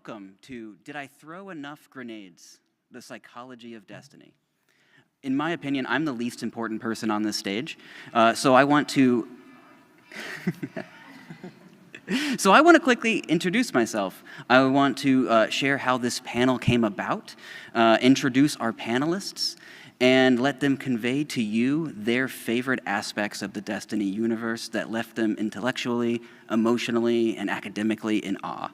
Welcome to Did I Throw Enough Grenades? The Psychology of Destiny. In my opinion, I'm the least important person on this stage, so I want to quickly introduce myself. I want to share how this panel came about, introduce our panelists, and let them convey to you their favorite aspects of the Destiny universe that left them intellectually, emotionally, and academically in awe.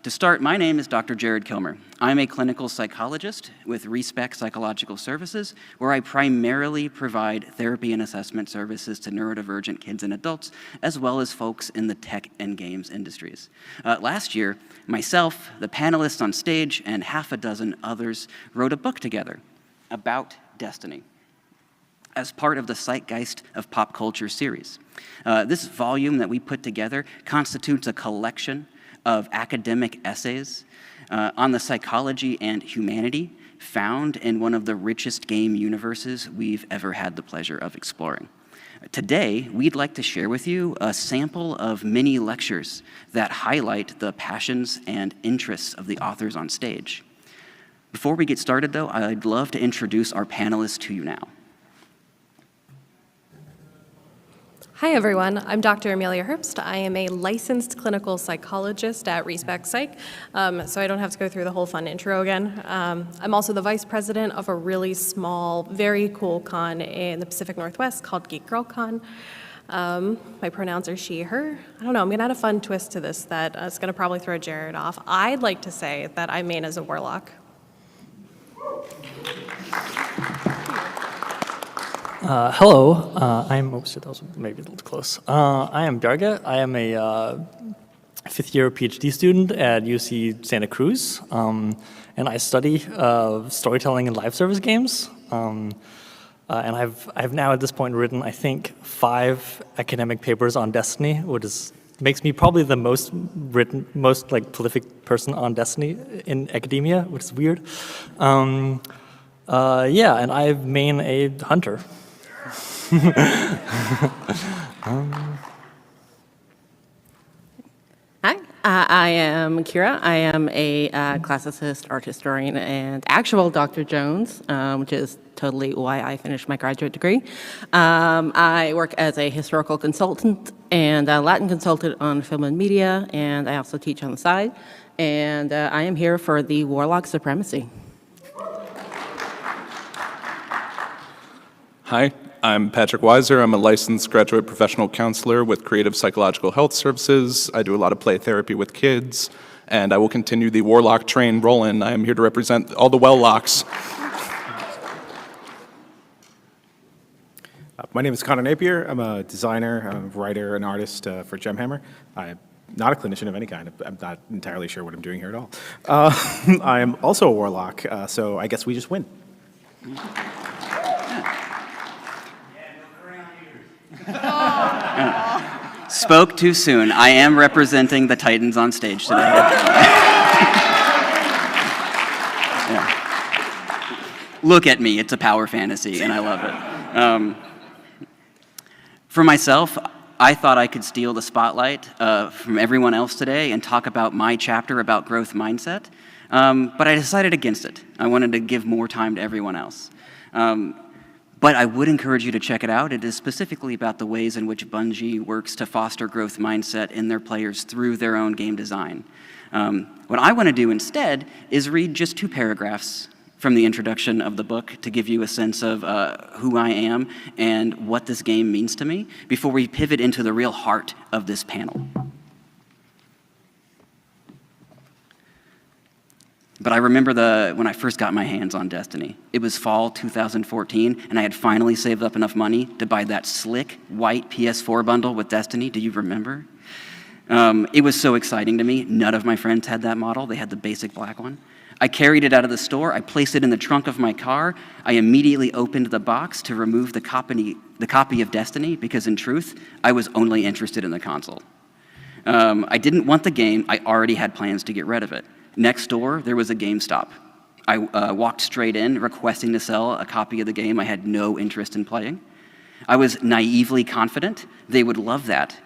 To start, my name is Dr. Jared Kilmer. I'm a clinical psychologist with Respect Psychological Services, where I primarily provide therapy and assessment services to neurodivergent kids and adults, as well as folks in the tech and games industries. Last year, myself, the panelists on stage, and half a dozen others wrote a book together about Destiny as part of the Zeitgeist of Pop Culture series. This volume that we put together constitutes a collection of academic essays on the psychology and humanity found in one of the richest game universes we've ever had the pleasure of exploring. Today, we'd like to share with you a sample of mini lectures that highlight the passions and interests of the authors on stage. Before we get started, though, I'd love to introduce our panelists to you now. Hi, everyone. I'm Dr. Amelia Herbst. I am a licensed clinical psychologist at Respect Psych, so I don't have to go through the whole fun intro again. I'm also the vice president of a really small, very cool con in the Pacific Northwest called Geek Girl Con. My pronouns are she, her. I don't know, I'm going to add a fun twist to this that is going to probably throw Jared off. I'd like to say that I main as a warlock. Hello, oh shit, that was maybe a little close. I am Bjarge. I am a fifth-year PhD student at UC Santa Cruz, and I study storytelling in live service games. And I've now at this point written, I think, 5 academic papers on Destiny, which makes me probably the most prolific person on Destiny in academia, which is weird. And I main a hunter. Hi, I am Kira. I am a classicist, art historian, and actual Dr. Jones, which is totally why I finished my graduate degree. I work as a historical consultant and a Latin consultant on film and media, and I also teach on the side. And I am here for the Warlock Supremacy. Hi, I'm Patrick Weiser. I'm a licensed graduate professional counselor with Creative Psychological Health Services. I do a lot of play therapy with kids, and I will continue the Warlock train rolling. I am here to represent all the well-locks. My name is Connor Napier. I'm a designer, a writer, and artist for Gemhammer. I'm not a clinician of any kind. I'm not entirely sure what I'm doing here at all. I am also a warlock, so I guess we just win. Spoke too soon. I am representing the Titans on stage today. Yeah. Look at me, it's a power fantasy, and I love it. For myself, I thought I could steal the spotlight from everyone else today and talk about my chapter about growth mindset, but I decided against it. I wanted to give more time to everyone else. But I would encourage you to check it out. It is specifically about the ways in which Bungie works to foster growth mindset in their players through their own game design. What I want to do instead is read just 2 paragraphs from the introduction of the book to give you a sense of who I am and what this game means to me before we pivot into the real heart of this panel. But I remember when I first got my hands on Destiny. It was fall 2014, and I had finally saved up enough money to buy that slick, white PS4 bundle with Destiny. Do you remember? It was so exciting to me. None of my friends had that model. They had the basic black one. I carried it out of the store. I placed it in the trunk of my car. I immediately opened the box to remove the copy of Destiny, because in truth, I was only interested in the console. I didn't want the game. I already had plans to get rid of it. Next door, there was a GameStop. I walked straight in, requesting to sell a copy of the game I had no interest in playing. I was naively confident they would love that.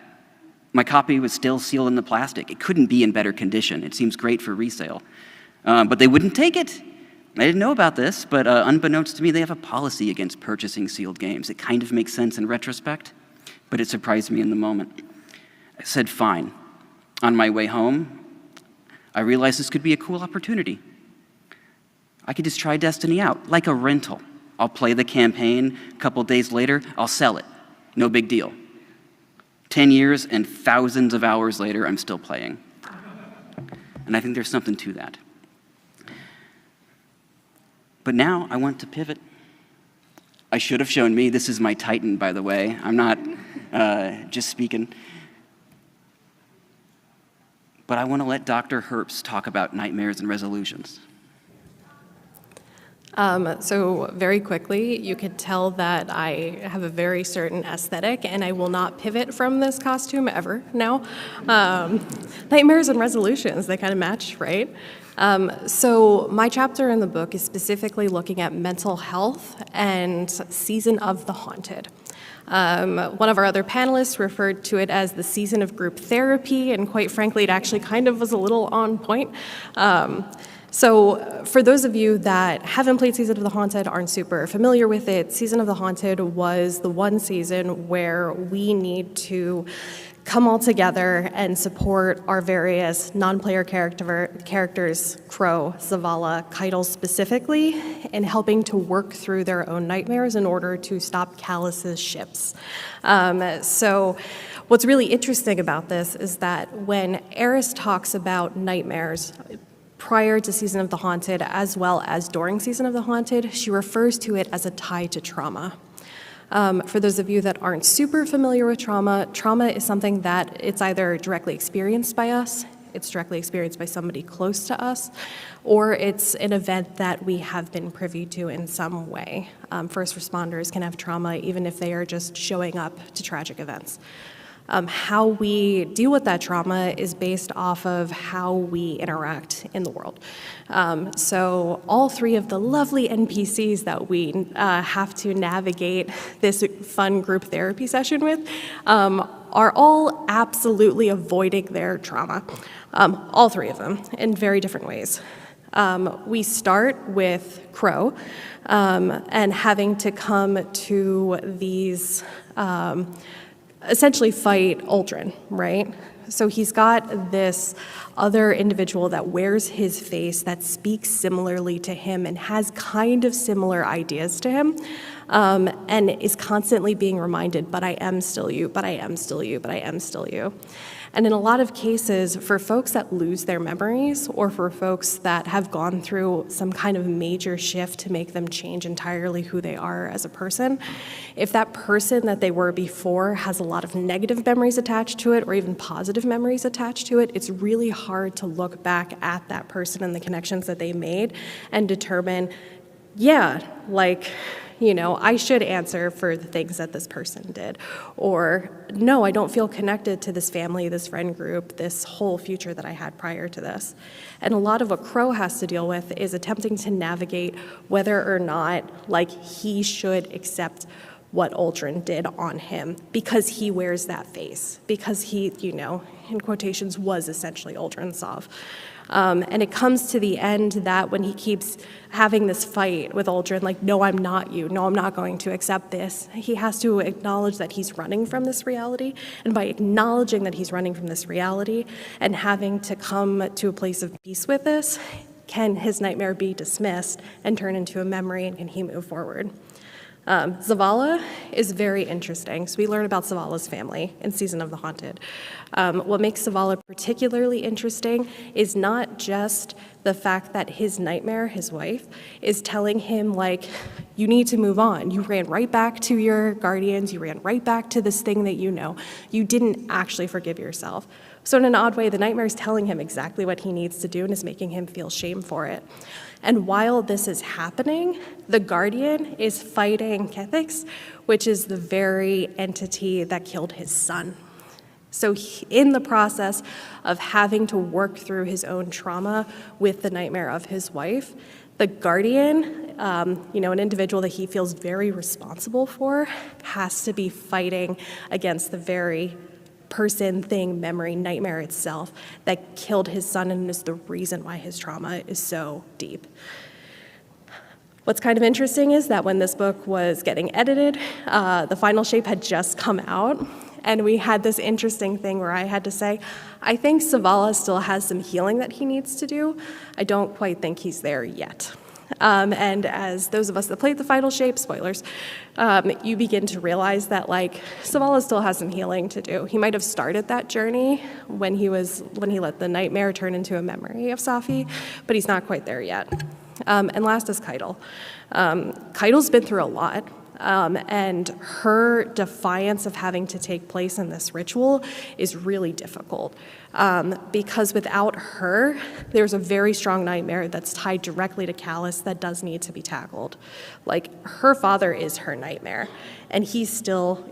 My copy was still sealed in the plastic. It couldn't be in better condition. It seems great for resale. But they wouldn't take it. I didn't know about this, but unbeknownst to me, they have a policy against purchasing sealed games. It kind of makes sense in retrospect, but it surprised me in the moment. I said, fine. On my way home, I realized this could be a cool opportunity. I could just try Destiny out, like a rental. I'll play the campaign. A couple days later, I'll sell it. No big deal. 10 years and thousands of hours later, I'm still playing. And I think there's something to that. But now I want to pivot. I should have shown me. This is my Titan, by the way. I'm not just speaking. But I want to let Dr. Herbst talk about nightmares and resolutions. So very quickly, you could tell that I have a very certain aesthetic, and I will not pivot from this costume ever now. Nightmares and resolutions, they kind of match, right? So my chapter in the book is specifically looking at mental health and Season of the Haunted. One of our other panelists referred to it as the season of group therapy, and quite frankly, it actually kind of was a little on point. So for those of you that haven't played Season of the Haunted, aren't super familiar with it, Season of the Haunted was the one season where we need to come all together and support our various non-player characters, Crow, Zavala, Keitel specifically, in helping to work through their own nightmares in order to stop Callus's ships. So what's really interesting about this is that when Eris talks about nightmares, prior to Season of the Haunted, as well as during Season of the Haunted, she refers to it as a tie to trauma. For those of you that aren't super familiar with trauma, trauma is something that it's either directly experienced by us, it's directly experienced by somebody close to us, or it's an event that we have been privy to in some way. First responders can have trauma even if they are just showing up to tragic events. How we deal with that trauma is based off of how we interact in the world. So all three of the lovely NPCs that we have to navigate this fun group therapy session with are all absolutely avoiding their trauma, all three of them, in very different ways. We start with Crow and having to come to these essentially fight Uldren, right? So he's got this other individual that wears his face that speaks similarly to him and has kind of similar ideas to him, and is constantly being reminded, but I am still you, but I am still you, but I am still you. And in a lot of cases, for folks that lose their memories or for folks that have gone through some kind of major shift to make them change entirely who they are as a person, if that person that they were before has a lot of negative memories attached to it or even positive memories attached to it, it's really hard to look back at that person and the connections that they made and determine, yeah, like, you know, I should answer for the things that this person did. Or, no, I don't feel connected to this family, this friend group, this whole future that I had prior to this. And a lot of what Crow has to deal with is attempting to navigate whether or not, like, he should accept what Uldren did on him because he wears that face, because he, you know, in quotations, was essentially Uldren Sov. And it comes to the end that when he keeps having this fight with Uldren, like, no, I'm not you, no, I'm not going to accept this, he has to acknowledge that he's running from this reality. And by acknowledging that he's running from this reality and having to come to a place of peace with this, can his nightmare be dismissed and turn into a memory, and can he move forward? Zavala is very interesting. So we learn about Zavala's family in Season of the Haunted. What makes Zavala particularly interesting is not just the fact that his nightmare, his wife, is telling him, like, you need to move on. You ran right back to your guardians. You ran right back to this thing that you know. You didn't actually forgive yourself. So in an odd way, the nightmare is telling him exactly what he needs to do and is making him feel shame for it. And while this is happening, the Guardian is fighting Kethix, which is the very entity that killed his son. So in the process of having to work through his own trauma with the nightmare of his wife, the Guardian, an individual that he feels very responsible for, has to be fighting against the very person, thing, memory, nightmare itself that killed his son and is the reason why his trauma is so deep. What's kind of interesting is that when this book was getting edited, the final shape had just come out, and we had this interesting thing where I had to say, I think Zavala still has some healing that he needs to do. I don't quite think he's there yet. And as those of us that played the final shape, spoilers, you begin to realize that Zavala still has some healing to do. He might have started that journey when he let the nightmare turn into a memory of Safi, but he's not quite there yet. And last is Keitel. Keitel's been through a lot, and her defiance of having to take place in this ritual is really difficult. Because without her, there's a very strong nightmare that's tied directly to Callus that does need to be tackled. Her father is her nightmare, and he's still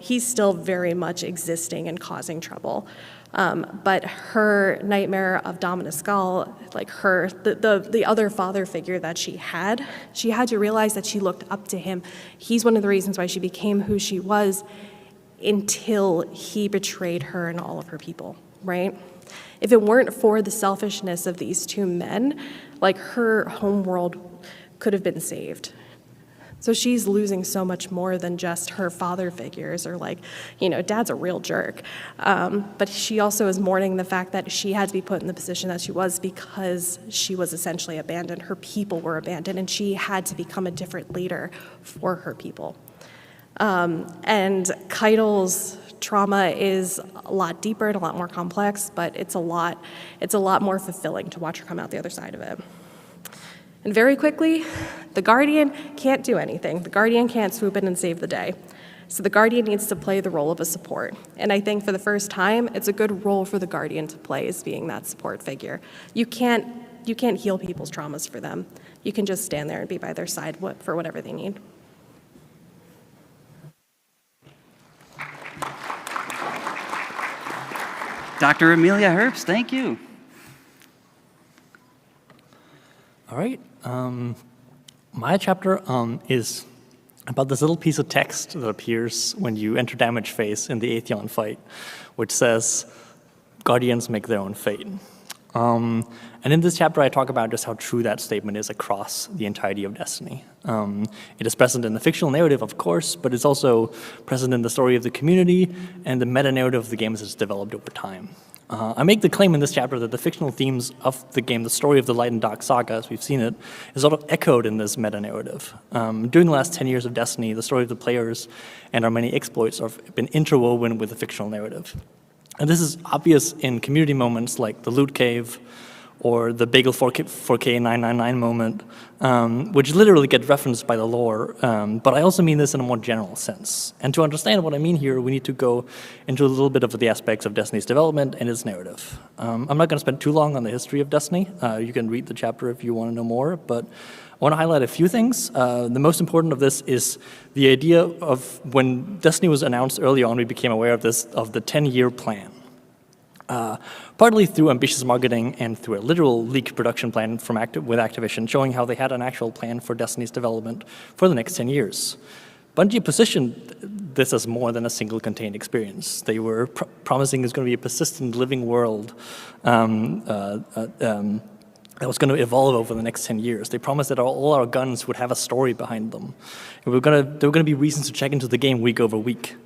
very much existing and causing trouble. But her nightmare of Dominus Gall, the other father figure that she had to realize that she looked up to him. He's one of the reasons why she became who she was until he betrayed her and all of her people, right? If it weren't for the selfishness of these two men, her homeworld could have been saved. So she's losing so much more than just her father figures or dad's a real jerk. But she also is mourning the fact that she had to be put in the position that she was because she was essentially abandoned. Her people were abandoned, and she had to become a different leader for her people. And Keitel's trauma is a lot deeper and a lot more complex, but it's a lot more fulfilling to watch her come out the other side of it. And very quickly, the Guardian can't do anything. The Guardian can't swoop in and save the day. So the Guardian needs to play the role of a support. And I think for the first time, it's a good role for the Guardian to play as being that support figure. You can't heal people's traumas for them. You can just stand there and be by their side for whatever they need. Dr. Amelia Herbst, thank you. All right. My chapter is about this little piece of text that appears when you enter damage phase in the Atheon fight, which says, Guardians make their own fate. And in this chapter, I talk about just how true that statement is across the entirety of Destiny. It is present in the fictional narrative, of course, but it's also present in the story of the community and the meta-narrative of the game as it's developed over time. I make the claim in this chapter that the fictional themes of the game, the story of the Light and Dark saga, as we've seen it, is sort of echoed in this meta-narrative. During the last 10 years of Destiny, the story of the players and our many exploits have been interwoven with the fictional narrative. And this is obvious in community moments like the Loot Cave or the Bagel 4K 999 moment, which literally get referenced by the lore. But I also mean this in a more general sense. And to understand what I mean here, we need to go into a little bit of the aspects of Destiny's development and its narrative. I'm not going to spend too long on the history of Destiny. You can read the chapter if you want to know more, but I want to highlight a few things. The most important of this is the idea of when Destiny was announced early on, we became aware of the 10-year plan. Partly through ambitious marketing and through a literal leaked production plan with Activision, showing how they had an actual plan for Destiny's development for the next 10 years. Bungie positioned this as more than a single contained experience. They were promising it's going to be a persistent living world that was going to evolve over the next 10 years. They promised that all our guns would have a story behind them. There were going to be reasons to check into the game week over week.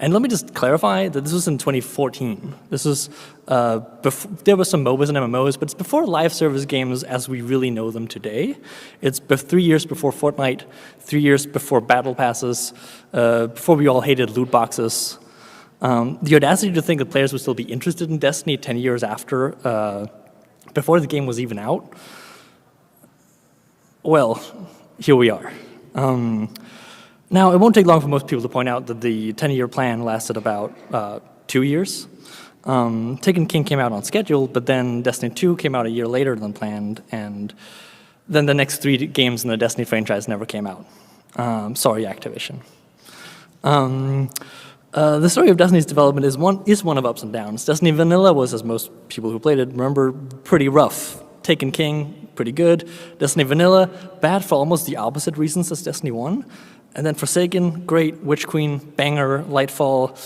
And let me just clarify that this was in 2014. This was there were some MOBAs and MMOs, but it's before live service games as we really know them today. It's 3 years before Fortnite, 3 years before battle passes, before we all hated loot boxes. The audacity to think that players would still be interested in Destiny 10 years after, before the game was even out. Well, here we are. Now, it won't take long for most people to point out that the 10-year plan lasted about 2 years. Taken King came out on schedule, but then Destiny 2 came out a year later than planned, and then the next 3 games in the Destiny franchise never came out. Sorry, Activision. The story of Destiny's development is one of ups and downs. Destiny Vanilla was, as most people who played it remember, pretty rough. Taken King, pretty good. Destiny Vanilla, bad for almost the opposite reasons as Destiny 1. And then Forsaken, great. Witch Queen, banger. Lightfall,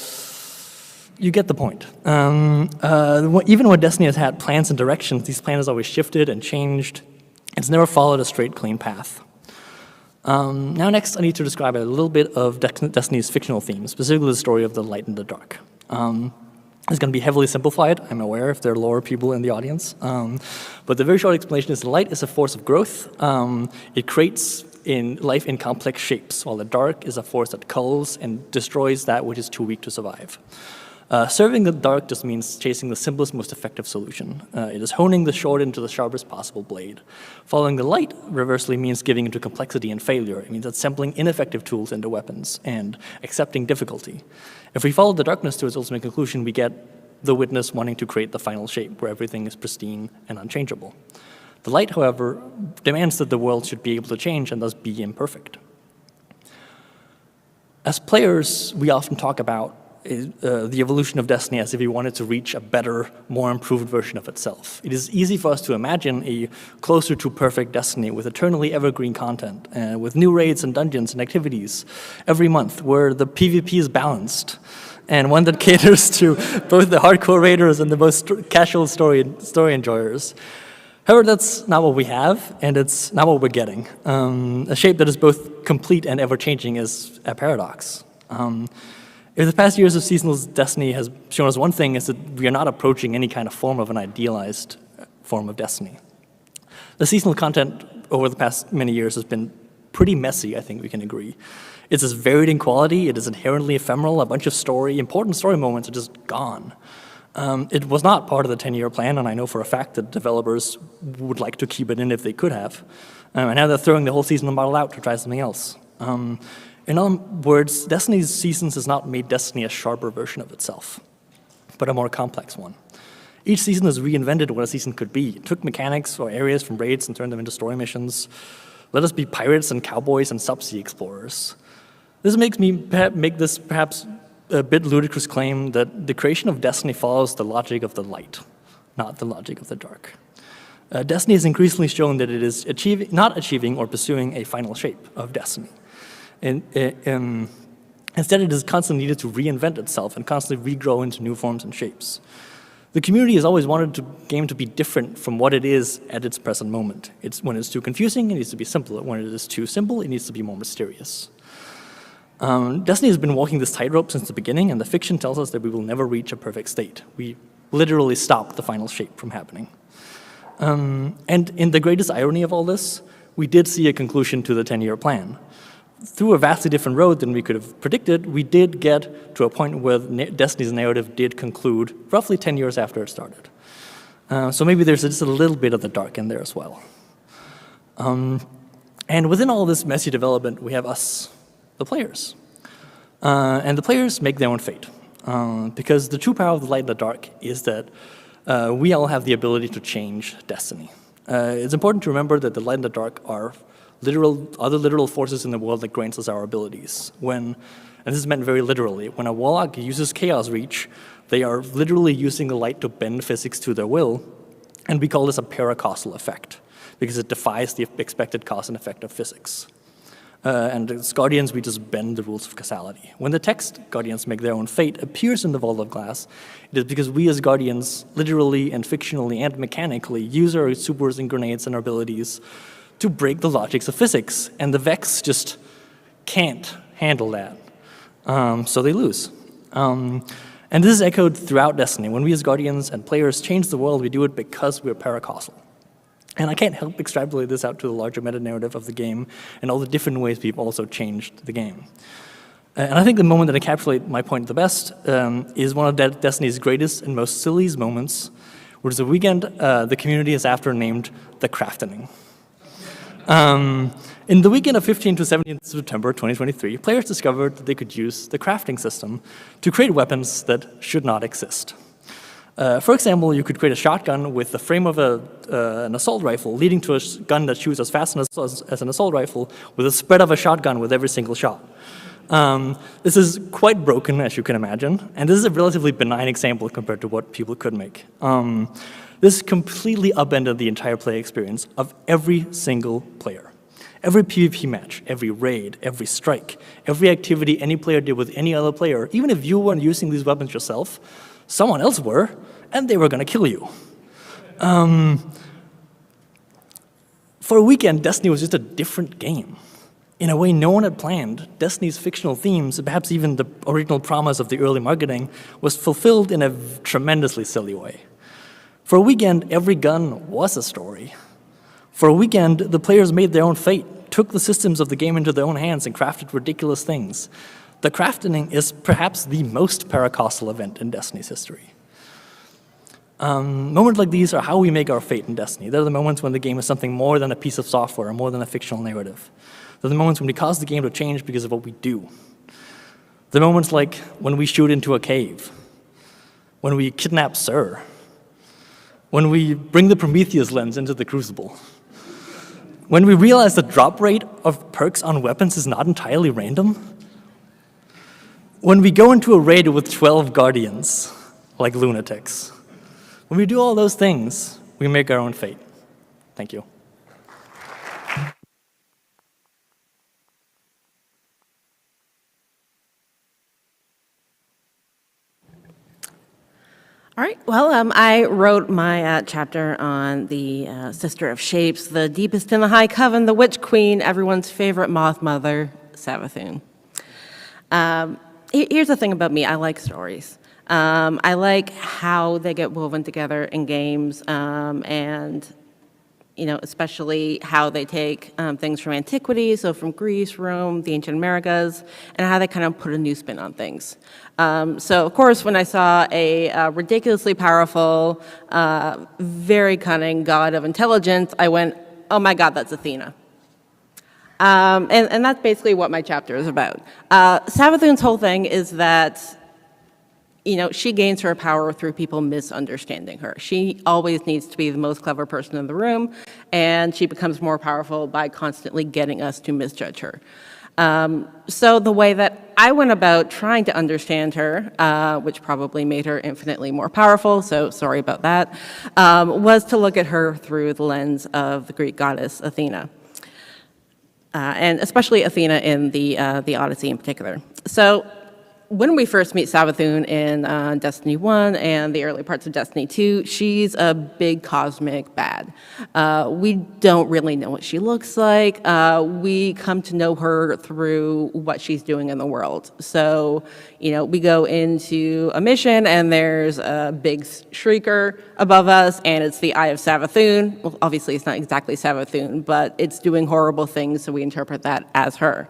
You get the point. Even when Destiny has had plans and directions, these plans always shifted and changed. It's never followed a straight, clean path. Now next, I need to describe a little bit of Destiny's fictional theme, specifically the story of the light and the dark. It's going to be heavily simplified, I'm aware if there are lower people in the audience. But the very short explanation is the light is a force of growth. It creates life in complex shapes, while the dark is a force that culls and destroys that which is too weak to survive. Serving the dark just means chasing the simplest, most effective solution. It is honing the sword into the sharpest possible blade. Following the light, reversely, means giving into complexity and failure. It means assembling ineffective tools into weapons and accepting difficulty. If we follow the darkness to its ultimate conclusion, we get the witness wanting to create the final shape, where everything is pristine and unchangeable. The light, however, demands that the world should be able to change and thus be imperfect. As players, we often talk about the evolution of Destiny as if we wanted to reach a better, more improved version of itself. It is easy for us to imagine a closer to perfect Destiny with eternally evergreen content, with new raids and dungeons and activities every month, where the PvP is balanced, and one that caters to both the hardcore raiders and the most casual story enjoyers. However, that's not what we have, and it's not what we're getting. A shape that is both complete and ever-changing is a paradox. If the past years of seasonal Destiny has shown us one thing, is that we are not approaching any kind of form of an idealized form of Destiny. The seasonal content over the past many years has been pretty messy, I think we can agree. It's as varied in quality, it is inherently ephemeral, a bunch of important story moments are just gone. It was not part of the 10-year plan, and I know for a fact that developers would like to keep it in if they could have. And now they're throwing the whole seasonal model out to try something else. In other words, Destiny's seasons has not made Destiny a sharper version of itself, but a more complex one. Each season has reinvented what a season could be. It took mechanics or areas from raids and turned them into story missions. Let us be pirates and cowboys and subsea explorers. This makes me make this perhaps a bit ludicrous claim that the creation of Destiny follows the logic of the light, not the logic of the dark. Destiny has increasingly shown that it is not achieving or pursuing a final shape of Destiny. Instead, it is constantly needed to reinvent itself and constantly regrow into new forms and shapes. The community has always wanted the game to be different from what it is at its present moment. When it's too confusing, it needs to be simpler. When it is too simple, it needs to be more mysterious. Destiny has been walking this tightrope since the beginning, and the fiction tells us that we will never reach a perfect state. We literally stop the final shape from happening. And in the greatest irony of all this, we did see a conclusion to the 10-year plan. Through a vastly different road than we could have predicted, we did get to a point where Destiny's narrative did conclude roughly 10 years after it started. So maybe there's just a little bit of the dark in there as well. And within all this messy development, we have us, the players. And the players make their own fate. Because the true power of the light and the dark is that we all have the ability to change Destiny. It's important to remember that the light and the dark are other literal forces in the world that grants us our abilities. And this is meant very literally, when a warlock uses Chaos Reach, they are literally using the light to bend physics to their will, and we call this a paracausal effect, because it defies the expected cause and effect of physics. And as Guardians, we just bend the rules of causality. When the text, Guardians make their own fate, appears in the Vault of Glass, it is because we as Guardians, literally and fictionally and mechanically, use our supers and grenades and our abilities to break the logics of physics, and the Vex just can't handle that, so they lose. And this is echoed throughout Destiny. When we as Guardians and players change the world, we do it because we're paracausal. And I can't help extrapolate this out to the larger meta-narrative of the game and all the different ways we've also changed the game. And I think the moment that encapsulates my point the best is one of Destiny's greatest and most silliest moments, which is a weekend the community is after named the Craftening. In the weekend of 15th to 17th September 2023, players discovered that they could use the crafting system to create weapons that should not exist. For example, you could create a shotgun with the frame of an assault rifle, leading to a gun that shoots as fast as an assault rifle, with a spread of a shotgun with every single shot. This is quite broken, as you can imagine, and this is a relatively benign example compared to what people could make. This completely upended the entire play experience of every single player. Every PvP match, every raid, every strike, every activity any player did with any other player, even if you weren't using these weapons yourself, someone else were, and they were going to kill you. For a weekend, Destiny was just a different game. In a way no one had planned, Destiny's fictional themes, perhaps even the original promise of the early marketing, was fulfilled in a tremendously silly way. For a weekend, every gun was a story. For a weekend, the players made their own fate, took the systems of the game into their own hands and crafted ridiculous things. The crafting is perhaps the most paracostal event in Destiny's history. Moments like these are how we make our fate in Destiny. They're the moments when the game is something more than a piece of software, or more than a fictional narrative. They're the moments when we cause the game to change because of what we do. The moments like when we shoot into a cave, when we kidnap Sir, when we bring the Prometheus lens into the Crucible, when we realize the drop rate of perks on weapons is not entirely random, when we go into a raid with 12 guardians, like lunatics. When we do all those things, we make our own fate. Thank you. All right, well, I wrote my chapter on the Sister of Shapes, the deepest in the High Coven, the Witch Queen, everyone's favorite Moth Mother, Savathun. Here's the thing about me, I like stories. I like how they get woven together in games, and especially how they take things from antiquity, so from Greece, Rome, the ancient Americas, and how they kind of put a new spin on things. So, of course, when I saw a ridiculously powerful, very cunning god of intelligence, I went, oh my god, that's Athena. And that's basically what my chapter is about. Savathun's whole thing is that she gains her power through people misunderstanding her. She always needs to be the most clever person in the room, and she becomes more powerful by constantly getting us to misjudge her. So the way that I went about trying to understand her, which probably made her infinitely more powerful, so sorry about that, was to look at her through the lens of the Greek goddess Athena. And especially Athena in the Odyssey in particular. So when we first meet Savathun in Destiny 1 and the early parts of Destiny 2, she's a big cosmic bad. We don't really know what she looks like. We come to know her through what she's doing in the world. So, we go into a mission and there's a big shrieker above us and it's the Eye of Savathun. Well, obviously it's not exactly Savathun, but it's doing horrible things, so we interpret that as her.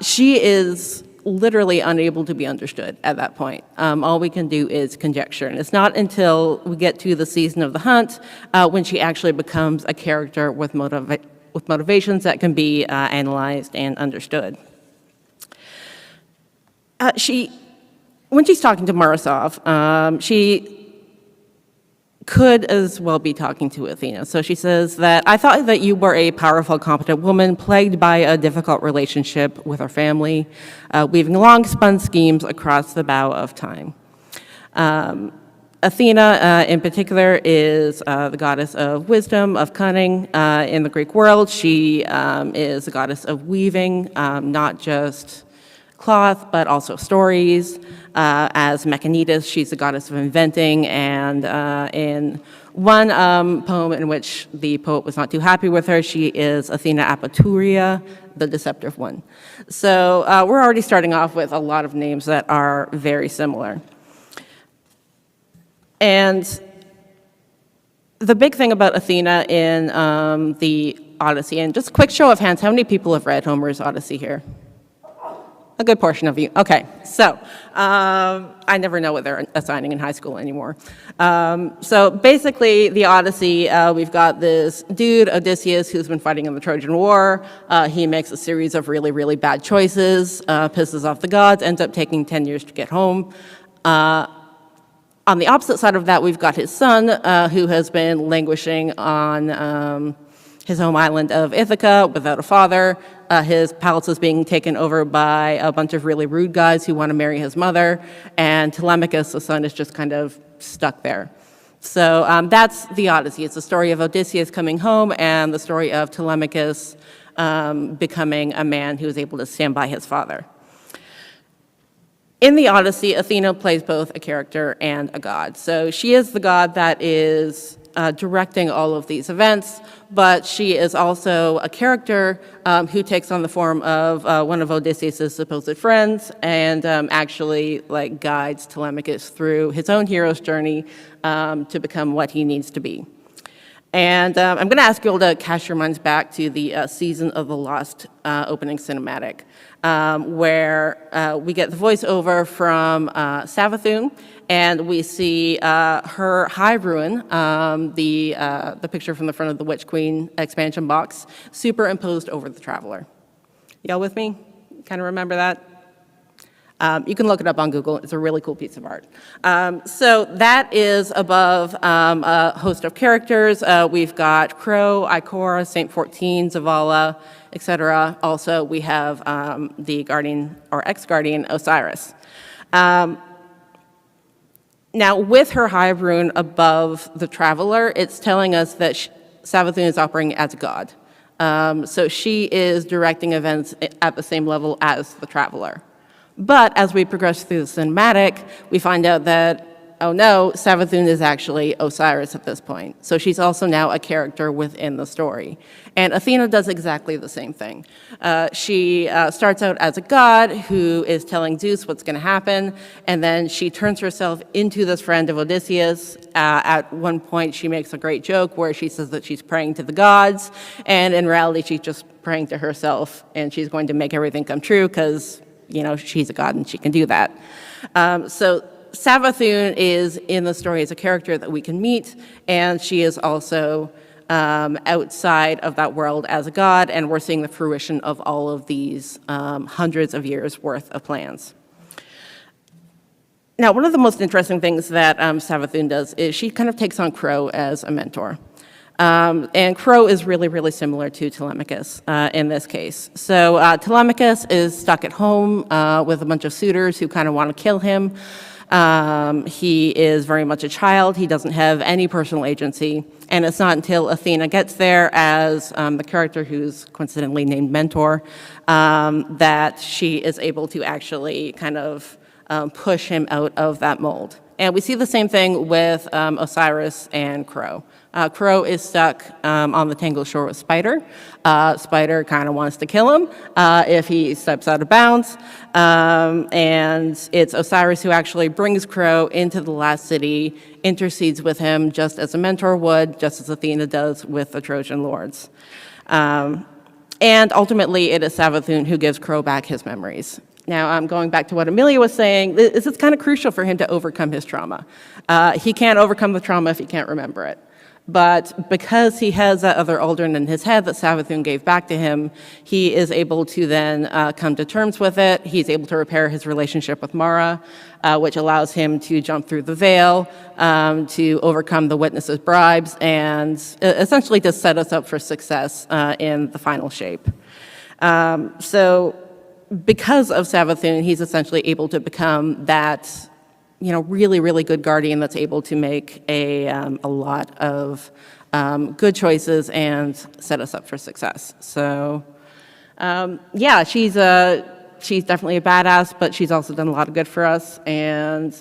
She is literally unable to be understood at that point. All we can do is conjecture. And it's not until we get to the season of the hunt when she actually becomes a character with motivations that can be analyzed and understood. When she's talking to Morozov, she could as well be talking to Athena. So she says that, I thought that you were a powerful, competent woman plagued by a difficult relationship with her family, weaving long-spun schemes across the bow of time. Athena, in particular, is the goddess of wisdom, of cunning in the Greek world. She is the goddess of weaving, not just cloth, but also stories. As Mechanidas, she's the goddess of inventing, and in one poem in which the poet was not too happy with her, she is Athena Apaturia, the deceptive one. So we're already starting off with a lot of names that are very similar. And the big thing about Athena in the Odyssey, and just a quick show of hands, how many people have read Homer's Odyssey here? A good portion of you. Okay, so I never know what they're assigning in high school anymore. So basically, the Odyssey, we've got this dude, Odysseus, who's been fighting in the Trojan War. He makes a series of really, really bad choices, pisses off the gods, ends up taking 10 years to get home. On the opposite side of that, we've got his son, who has been languishing on his home island of Ithaca without a father. His palace is being taken over by a bunch of really rude guys who want to marry his mother, and Telemachus, the son, is just kind of stuck there. So that's the Odyssey. It's the story of Odysseus coming home and the story of Telemachus becoming a man who is able to stand by his father. In the Odyssey, Athena plays both a character and a god. So she is the god that is directing all of these events, but she is also a character who takes on the form of one of Odysseus' supposed friends and actually like guides Telemachus through his own hero's journey to become what he needs to be. And I'm going to ask you all to cast your minds back to the Season of the Lost opening cinematic, where we get the voiceover from Savathun, and we see her High Ruin, the picture from the front of the Witch Queen expansion box, superimposed over the Traveler. Y'all with me? Kind of remember that? You can look it up on Google. It's a really cool piece of art. So that is above a host of characters. We've got Crow, Ikora, Saint 14, Zavala, etc. Also, we have the guardian or ex-guardian Osiris. Now, with her High Rune above the Traveler, it's telling us that Savathun is operating as a god. So she is directing events at the same level as the Traveler. But as we progress through the cinematic, we find out that, oh no, Savathun is actually Osiris at this point. So she's also now a character within the story. And Athena does exactly the same thing. She starts out as a god who is telling Zeus what's going to happen, and then she turns herself into this friend of Odysseus. At one point, she makes a great joke where she says that she's praying to the gods, and in reality, she's just praying to herself, and she's going to make everything come true because, you know, she's a god and she can do that. So Savathun is in the story as a character that we can meet, and she is also outside of that world as a god, and we're seeing the fruition of all of these hundreds of years worth of plans. Now, one of the most interesting things that Savathun does is she kind of takes on Crow as a mentor. And Crow is really, really similar to Telemachus in this case. So Telemachus is stuck at home with a bunch of suitors who kind of want to kill him. He is very much a child. He doesn't have any personal agency. And it's not until Athena gets there as the character who's coincidentally named Mentor that she is able to actually kind of push him out of that mold. And we see the same thing with Osiris and Crow. Crow is stuck on the Tangled Shore with Spider. Spider kind of wants to kill him if he steps out of bounds. And it's Osiris who actually brings Crow into the last city, intercedes with him just as a mentor would, just as Athena does with the Trojan lords. And ultimately, it is Savathun who gives Crow back his memories. Now, going back to what Amelia was saying, this is kind of crucial for him to overcome his trauma. He can't overcome the trauma if he can't remember it. But because he has that other Aldrin in his head that Savathun gave back to him, he is able to then come to terms with it. He's able to repair his relationship with Mara, which allows him to jump through the veil, to overcome the witnesses' bribes, and essentially to set us up for success in the final shape. So because of Savathun, he's essentially able to become that, you know, really, really good guardian that's able to make a lot of good choices and set us up for success. So, yeah, she's definitely a badass, but she's also done a lot of good for us. And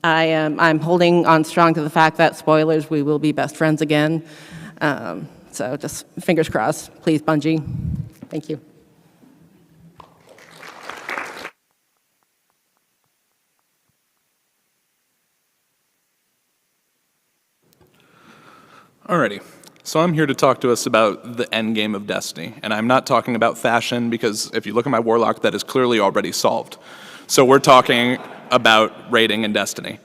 I'm holding on strong to the fact that, spoilers, we will be best friends again. So just fingers crossed. Please, Bungie. Thank you. Alrighty, so I'm here to talk to us about the end game of Destiny, and I'm not talking about fashion because if you look at my Warlock, that is clearly already solved. So we're talking about raiding and Destiny.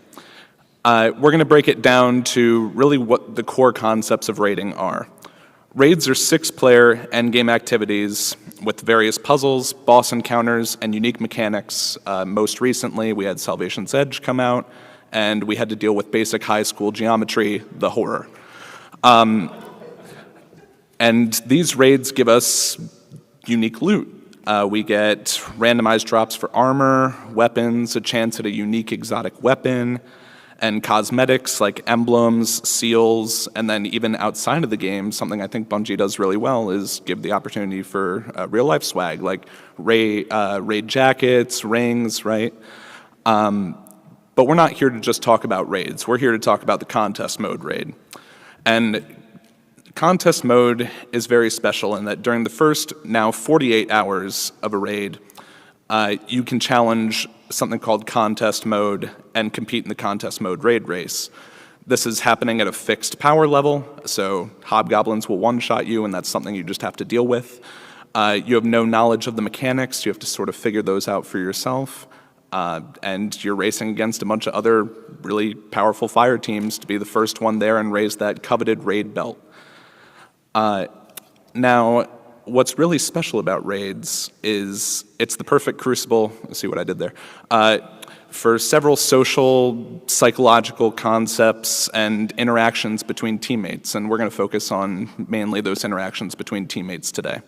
We're going to break it down to really what the core concepts of raiding are. Raids are 6-player endgame activities with various puzzles, boss encounters, and unique mechanics. Most recently, we had Salvation's Edge come out, and we had to deal with basic high school geometry, the horror. And these raids give us unique loot. We get randomized drops for armor, weapons, a chance at a unique exotic weapon, And cosmetics like emblems, seals, and then even outside of the game, something I think Bungie does really well is give the opportunity for real-life swag, like raid jackets, rings, right? But we're not here to just talk about raids. We're here to talk about the contest mode raid. And contest mode is very special in that during the first, now 48 hours of a raid, you can challenge something called contest mode and compete in the contest mode raid race. This is happening at a fixed power level, so hobgoblins will one-shot you, and that's something you just have to deal with. You have no knowledge of the mechanics. You have to sort of figure those out for yourself. And you're racing against a bunch of other really powerful fire teams to be the first one there and raise that coveted raid belt. Now, what's really special about raids is it's the perfect crucible, let's see what I did there, for several social, psychological concepts and interactions between teammates, and we're going to focus on mainly those interactions between teammates today.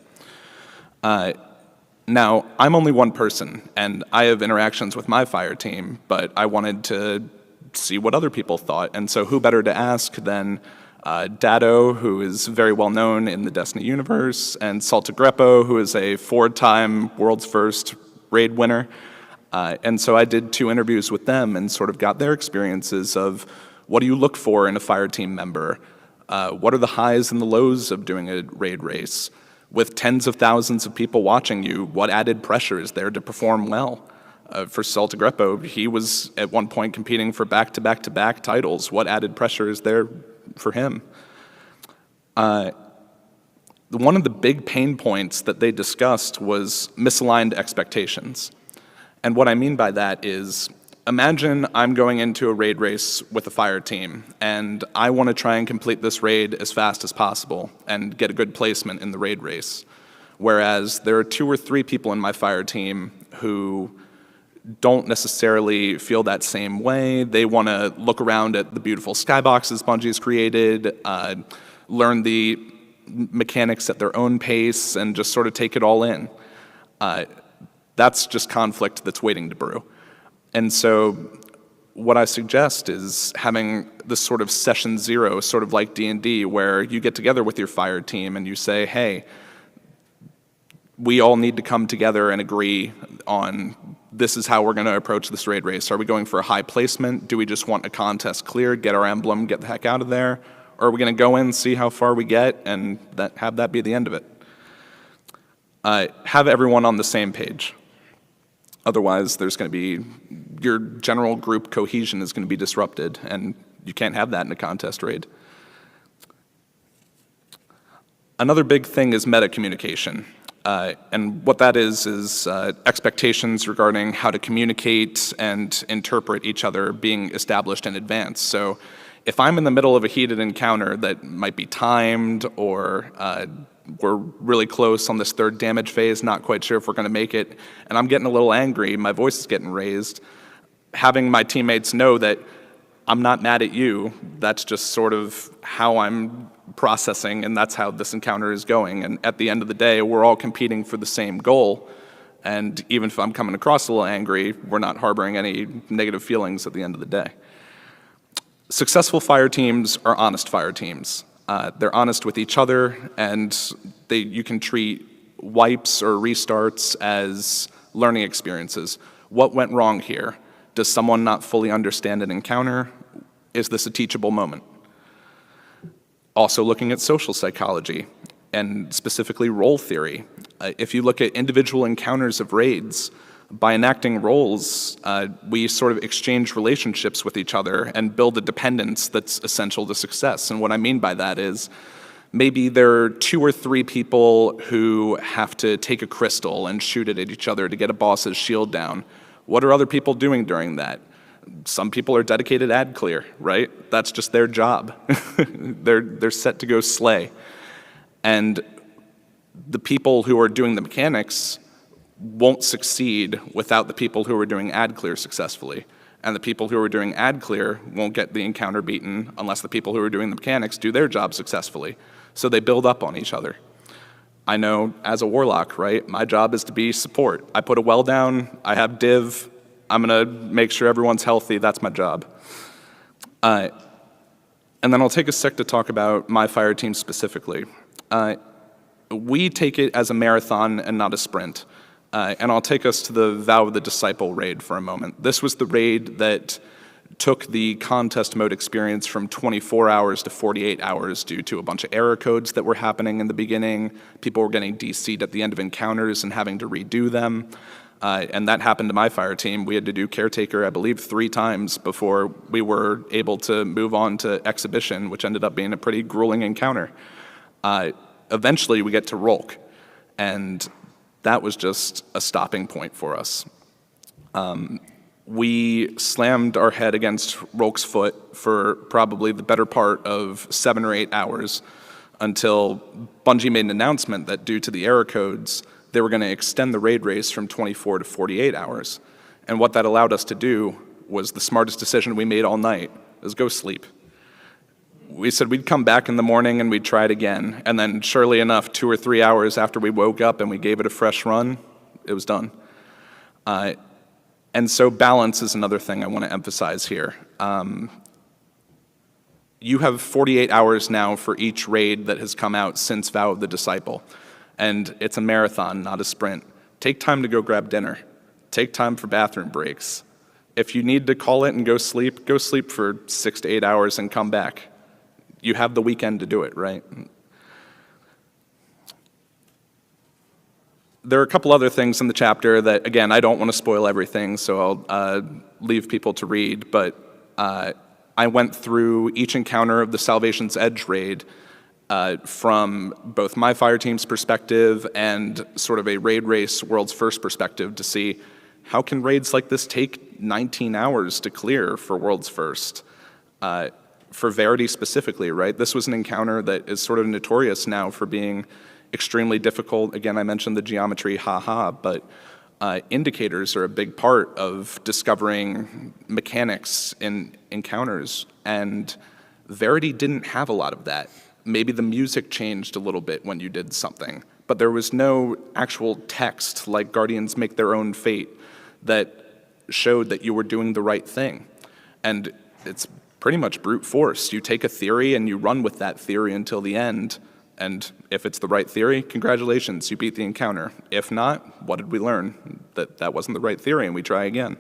Now, I'm only one person, and I have interactions with my fire team, but I wanted to see what other people thought, and so who better to ask than Dado, who is very well known in the Destiny universe, and Saltagrepo, who is a 4-time world's first raid winner. And so I did 2 interviews with them and sort of got their experiences of what do you look for in a fire team member? What are the highs and the lows of doing a raid race? With tens of thousands of people watching you, what added pressure is there to perform well? For Saltagrepo, he was at one point competing for back-to-back-to-back titles. What added pressure is there for him? One of the big pain points that they discussed was misaligned expectations. And what I mean by that is, imagine I'm going into a raid race with a fire team, and I want to try and complete this raid as fast as possible and get a good placement in the raid race. Whereas there are 2 or 3 people in my fire team who don't necessarily feel that same way. They want to look around at the beautiful skyboxes Bungie's created, learn the mechanics at their own pace, and just sort of take it all in. That's just conflict that's waiting to brew. And so what I suggest is having this sort of session 0, sort of like D&D, where you get together with your fire team and you say, hey, we all need to come together and agree on this is how we're going to approach this raid race. Are we going for a high placement? Do we just want a contest cleared, get our emblem, get the heck out of there? Or are we going to go in, see how far we get, and have that be the end of it? Have everyone on the same page. Otherwise, there's going to be, your general group cohesion is going to be disrupted, and you can't have that in a contest raid. Another big thing is meta communication. And what that is expectations regarding how to communicate and interpret each other being established in advance. So if I'm in the middle of a heated encounter that might be timed, or we're really close on this 3rd damage phase, not quite sure if we're going to make it, and I'm getting a little angry, my voice is getting raised, having my teammates know that I'm not mad at you, that's just sort of how I'm processing, and that's how this encounter is going. And at the end of the day, we're all competing for the same goal, and even if I'm coming across a little angry, we're not harboring any negative feelings at the end of the day. Successful fire teams are honest fire teams. They're honest with each other, and you can treat wipes or restarts as learning experiences. What went wrong here? Does someone not fully understand an encounter? Is this a teachable moment? Also looking at social psychology, and specifically role theory. If you look at individual encounters of raids, by enacting roles, we sort of exchange relationships with each other and build a dependence that's essential to success. And what I mean by that is, maybe there are 2 or 3 people who have to take a crystal and shoot it at each other to get a boss's shield down. What are other people doing during that? Some people are dedicated ad clear, right? That's just their job. They're set to go slay. And the people who are doing the mechanics won't succeed without the people who are doing ad clear successfully. And the people who are doing ad clear won't get the encounter beaten unless the people who are doing the mechanics do their job successfully. So they build up on each other. I know as a warlock, right, my job is to be support. I put a well down, I have div, I'm gonna make sure everyone's healthy, that's my job. And then I'll take a sec to talk about my fire team specifically. We take it as a marathon and not a sprint. And I'll take us to the Vow of the Disciple raid for a moment. This was the raid that took the contest mode experience from 24 hours to 48 hours due to a bunch of error codes that were happening in the beginning. People were getting DC'd at the end of encounters and having to redo them. And that happened to my fire team. We had to do Caretaker, I believe, 3 times before we were able to move on to Exhibition, which ended up being a pretty grueling encounter. Eventually, we get to Rolk, and that was just a stopping point for us. We slammed our head against Rolk's foot for probably the better part of 7 or 8 hours until Bungie made an announcement that due to the error codes, they were going to extend the raid race from 24 to 48 hours. And what that allowed us to do was the smartest decision we made all night, is go sleep. We said we'd come back in the morning and we'd try it again. And then surely enough, 2 or 3 hours after we woke up and we gave it a fresh run, it was done. And so balance is another thing I want to emphasize here. You have 48 hours now for each raid that has come out since Vow of the Disciple. And it's a marathon, not a sprint. Take time to go grab dinner. Take time for bathroom breaks. If you need to call it and go sleep for 6 to 8 hours and come back. You have the weekend to do it, right? There are a couple other things in the chapter that, again, I don't want to spoil everything, so I'll leave people to read, but I went through each encounter of the Salvation's Edge raid from both my fire team's perspective and sort of a raid race world's first perspective to see how can raids like this take 19 hours to clear for world's first. For Verity specifically, right? This was an encounter that is sort of notorious now for being extremely difficult. Again, I mentioned the geometry, haha, but indicators are a big part of discovering mechanics in encounters, and Verity didn't have a lot of that. Maybe the music changed a little bit when you did something, but there was no actual text like Guardians Make Their Own Fate that showed that you were doing the right thing. And it's pretty much brute force. You take a theory and you run with that theory until the end, and if it's the right theory, congratulations, you beat the encounter. If not, what did we learn? That wasn't the right theory, and we try again.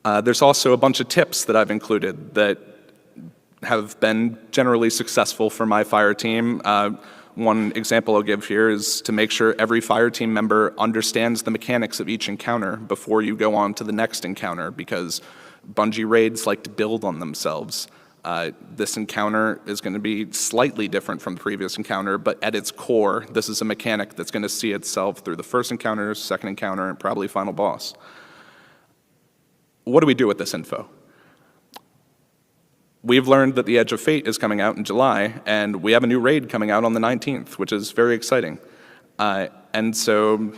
There's also a bunch of tips that I've included that have been generally successful for my fire team. One example I'll give here is to make sure every fire team member understands the mechanics of each encounter before you go on to the next encounter, because Bungie raids like to build on themselves. This encounter is going to be slightly different from the previous encounter, but at its core, this is a mechanic that's going to see itself through the first encounter, second encounter, and probably final boss. What do we do with this info? We've learned that the Edge of Fate is coming out in July, and we have a new raid coming out on the 19th, which is very exciting. And so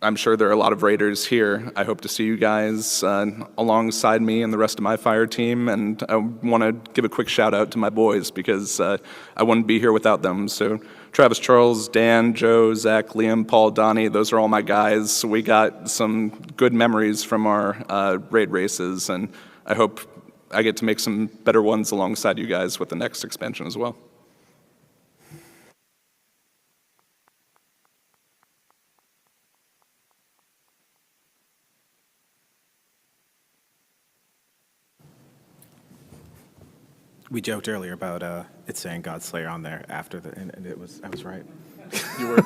I'm sure there are a lot of raiders here. I hope to see you guys alongside me and the rest of my fire team, and I want to give a quick shout out to my boys because I wouldn't be here without them. So Travis, Charles, Dan, Joe, Zach, Liam, Paul, Donnie, those are all my guys. So we got some good memories from our raid races, and I hope I get to make some better ones alongside you guys with the next expansion as well. We joked earlier about it saying Godslayer on there after the, and I was right. You were.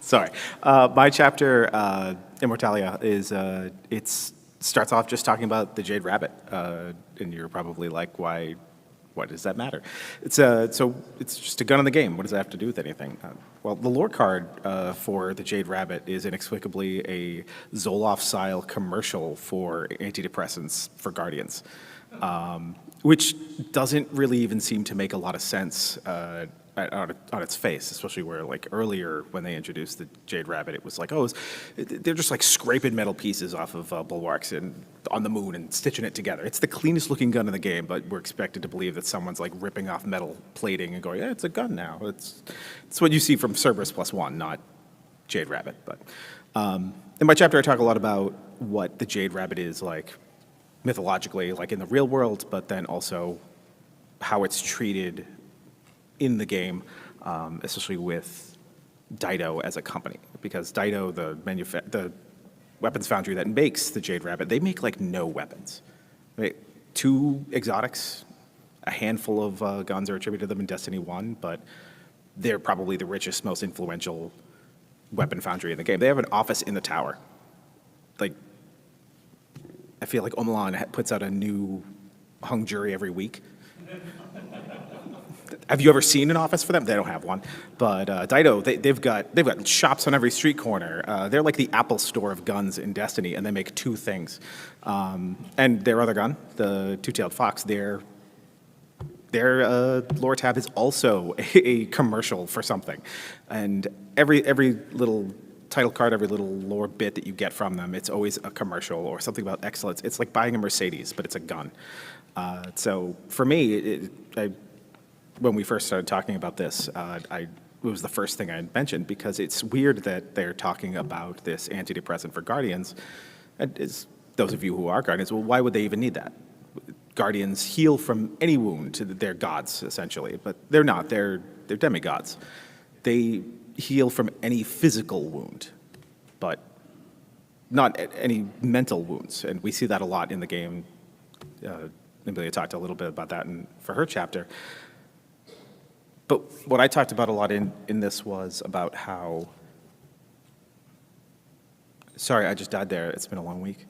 Sorry. My chapter, Immortalia, is it starts off just talking about the Jade Rabbit, and you're probably like, why? What does that matter? So it's just a gun in the game. What does that have to do with anything? Well, the lore card for the Jade Rabbit is inexplicably a Zoloft-style commercial for antidepressants for Guardians, which doesn't really even seem to make a lot of sense on its face, especially where, like, earlier when they introduced the Jade Rabbit, it was like, oh, they're just like scraping metal pieces off of bulwarks and on the moon and stitching it together. It's the cleanest looking gun in the game, but we're expected to believe that someone's like ripping off metal plating and going, yeah, it's a gun now. It's what you see from Cerberus +1, not Jade Rabbit. But In my chapter, I talk a lot about what the Jade Rabbit is like mythologically, like in the real world, but then also how it's treated in the game, especially with Dido as a company. Because Dido, the weapons foundry that makes the Jade Rabbit, they make like no weapons. Right? 2 exotics, a handful of guns are attributed to them in Destiny 1, but they're probably the richest, most influential weapon foundry in the game. They have an office in the tower. Like, I feel like Omelan puts out a new hung jury every week. Have you ever seen an office for them? They don't have one. But Dido, they've got shops on every street corner. They're like the Apple store of guns in Destiny, and they make 2 things. And their other gun, the two-tailed fox, their lore tab is also a commercial for something. And every little title card, every little lore bit that you get from them, it's always a commercial or something about excellence. It's like buying a Mercedes, but it's a gun. So for me, when we first started talking about this, it was the first thing I mentioned, because it's weird that they're talking about this antidepressant for Guardians. And as those of you who are Guardians, well, why would they even need that? Guardians heal from any wound. They're gods, essentially, but they're not. They're demigods. They heal from any physical wound, but not any mental wounds. And we see that a lot in the game. Amelia talked a little bit about that for her chapter. But what I talked about a lot in this was about how... Sorry, I just died there. It's been a long week.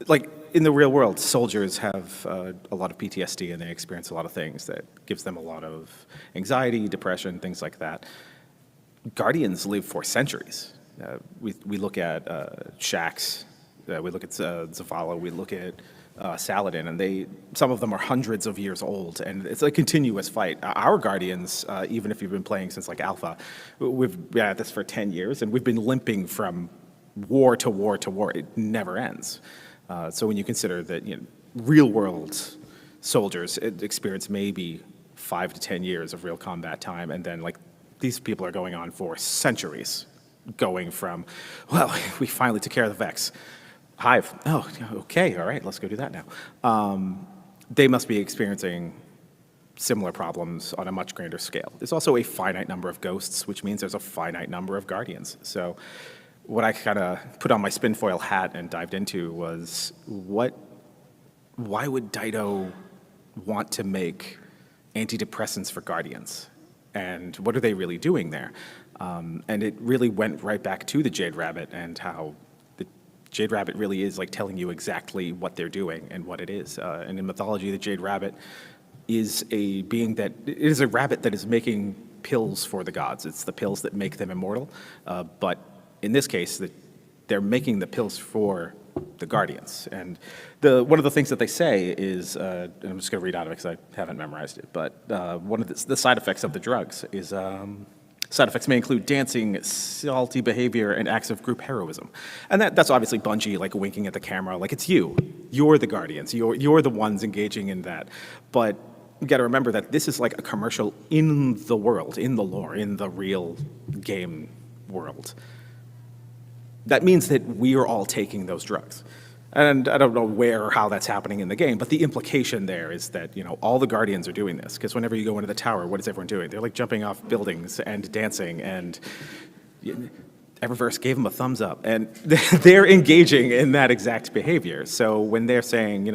Like, in the real world, soldiers have a lot of PTSD, and they experience a lot of things that gives them a lot of anxiety, depression, things like that. Guardians live for centuries. We look at Shaxx, we look at Zavala, we look at Saladin, and some of them are hundreds of years old, and it's a continuous fight. Our Guardians, even if you've been playing since like Alpha, we've been at this for 10 years, and we've been limping from war to war to war. It never ends. So when you consider that, real-world soldiers experience maybe 5 to 10 years of real combat time, and then like these people are going on for centuries, going from, well, we finally took care of the Vex. Hive. Oh, okay, all right, let's go do that now. They must be experiencing similar problems on a much grander scale. There's also a finite number of ghosts, which means there's a finite number of Guardians. So what I kind of put on my spinfoil hat and dived into was why would Dido want to make antidepressants for Guardians? And what are they really doing there? And it really went right back to the Jade Rabbit, and how the Jade Rabbit really is like telling you exactly what they're doing and what it is. And in mythology, the Jade Rabbit is a being it is a rabbit that is making pills for the gods. It's the pills that make them immortal, but in this case, they're making the pills for the Guardians. And one of the things that they say is, and I'm just going to read out of it because I haven't memorized it, but one of the side effects of the drugs is side effects may include dancing, salty behavior, and acts of group heroism. And that's obviously Bungie, like winking at the camera, like it's you. You're the Guardians. You're the ones engaging in that. But you got to remember that this is like a commercial in the world, in the lore, in the real game world. That means that we are all taking those drugs. And I don't know where or how that's happening in the game, but the implication there is that, all the Guardians are doing this. Because whenever you go into the tower, what is everyone doing? They're like jumping off buildings and dancing, and Eververse gave them a thumbs up. And they're engaging in that exact behavior. So when they're saying,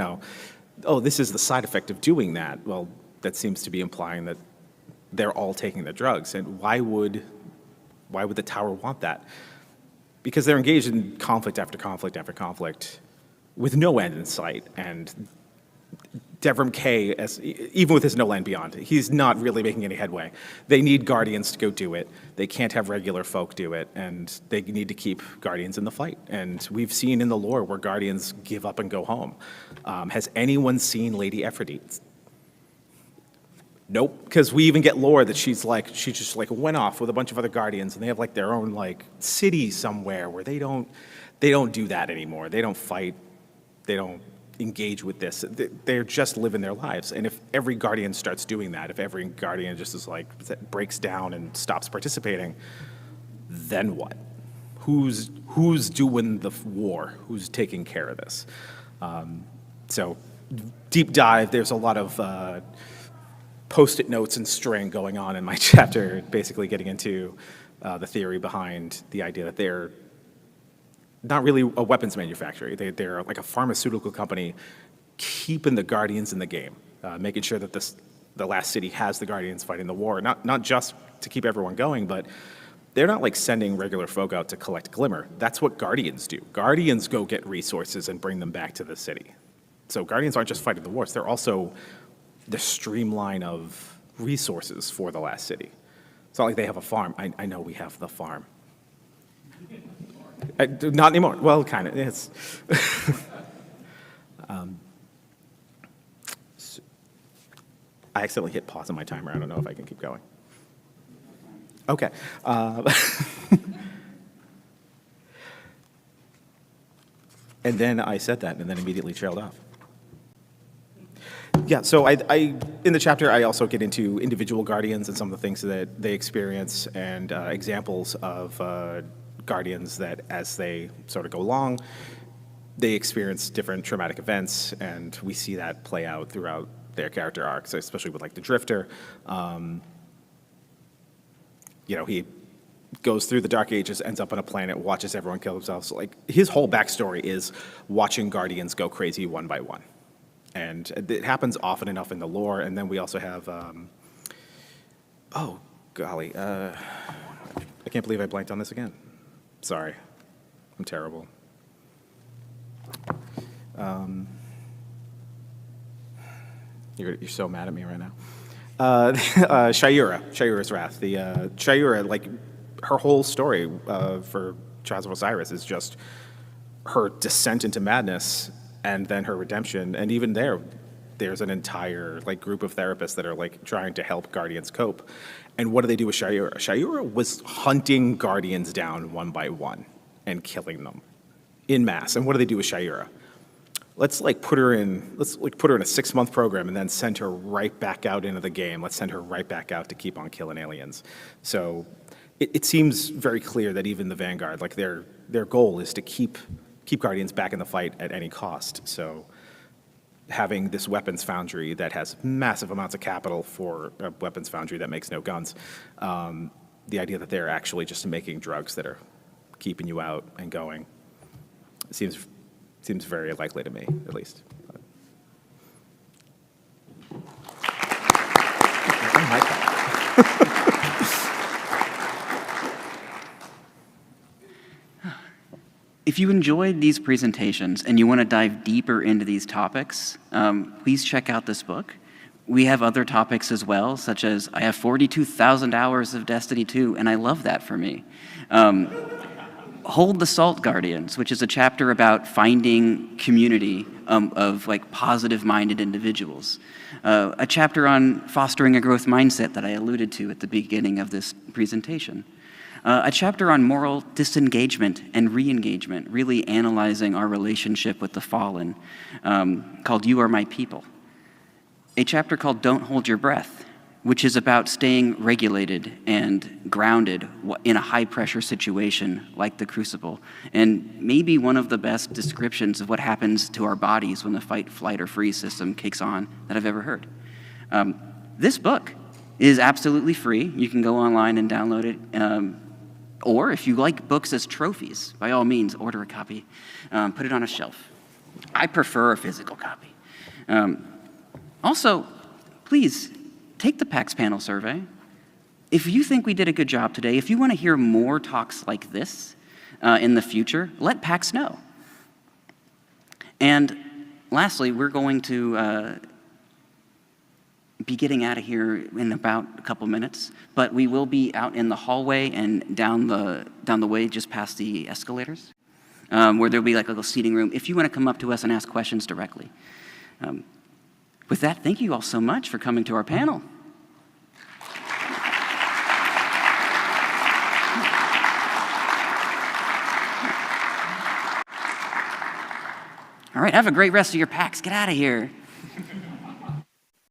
oh, this is the side effect of doing that, well, that seems to be implying that they're all taking the drugs. And why would the tower want that? Because they're engaged in conflict after conflict after conflict with no end in sight. And Devrim K, even with his No Land Beyond, he's not really making any headway. They need Guardians to go do it. They can't have regular folk do it, and they need to keep Guardians in the fight. And we've seen in the lore where Guardians give up and go home. Has anyone seen Lady Aphrodite? Nope, because we even get lore that she just went off with a bunch of other Guardians, and they have like their own like city somewhere where they don't do that anymore. They don't fight. They don't engage with this. They're just living their lives. And if every Guardian starts doing that, if every Guardian just is breaks down and stops participating, then what? Who's doing the war? Who's taking care of this? So deep dive, there's a lot of Post-it notes and string going on in my chapter, basically getting into the theory behind the idea that they're not really a weapons manufacturer. They're like a pharmaceutical company keeping the Guardians in the game, making sure that the last city has the Guardians fighting the war, not just to keep everyone going, but they're not like sending regular folk out to collect glimmer. That's what Guardians do. Guardians go get resources and bring them back to the city. So Guardians aren't just fighting the wars, they're also the streamline of resources for the last city. It's not like they have a farm. I know we have the farm. Not anymore. Well, kind of. It's I accidentally hit pause on my timer. I don't know if I can keep going. Okay. And then I said that, and then immediately trailed off. Yeah, so I in the chapter, I also get into individual Guardians and some of the things that they experience and examples of Guardians that, as they sort of go along, they experience different traumatic events, and we see that play out throughout their character arcs, especially with like the Drifter. He goes through the Dark Ages, ends up on a planet, watches everyone kill themselves. So, like, his whole backstory is watching Guardians go crazy one by one. And it happens often enough in the lore. And then we also have, oh, golly. I can't believe I blanked on this again. Sorry. I'm terrible. You're so mad at me right now. Shayura's Wrath. Shayura, like, her whole story for Trials of Osiris is just her descent into madness and then her redemption. And even there's an entire like group of therapists that are like trying to help Guardians cope. And what do they do with Shayura? Shayura was hunting Guardians down one by one and killing them en masse. And what do they do with Shayura? Let's put her in a 6-month program and then send her right back out into the game. Let's send her right back out to keep on killing aliens. So it seems very clear that even the Vanguard, like their goal is to keep Guardians back in the fight at any cost. So having this weapons foundry that has massive amounts of capital for a weapons foundry that makes no guns, the idea that they're actually just making drugs that are keeping you out and going seems very likely to me, at least. If you enjoyed these presentations and you want to dive deeper into these topics, please check out this book. We have other topics as well, such as I have 42,000 hours of Destiny 2, and I love that for me. Hold the Salt Guardians, which is a chapter about finding community of like positive-minded individuals. A chapter on fostering a growth mindset that I alluded to at the beginning of this presentation. A chapter on moral disengagement and re-engagement, really analyzing our relationship with the fallen, called You Are My People. A chapter called Don't Hold Your Breath, which is about staying regulated and grounded in a high-pressure situation like the Crucible, and maybe one of the best descriptions of what happens to our bodies when the fight, flight, or freeze system kicks on that I've ever heard. This book is absolutely free. You can go online and download it. Or if you like books as trophies, by all means, order a copy. Put it on a shelf. I prefer a physical copy. Also, please, take the PAX panel survey. If you think we did a good job today, if you want to hear more talks like this in the future, let PAX know. And lastly, we're going to be getting out of here in about a couple minutes, but we will be out in the hallway and down the way just past the escalators, where there'll be like a little seating room if you want to come up to us and ask questions directly. With that, thank you all so much for coming to our panel. All right, have a great rest of your PAX. Get out of here.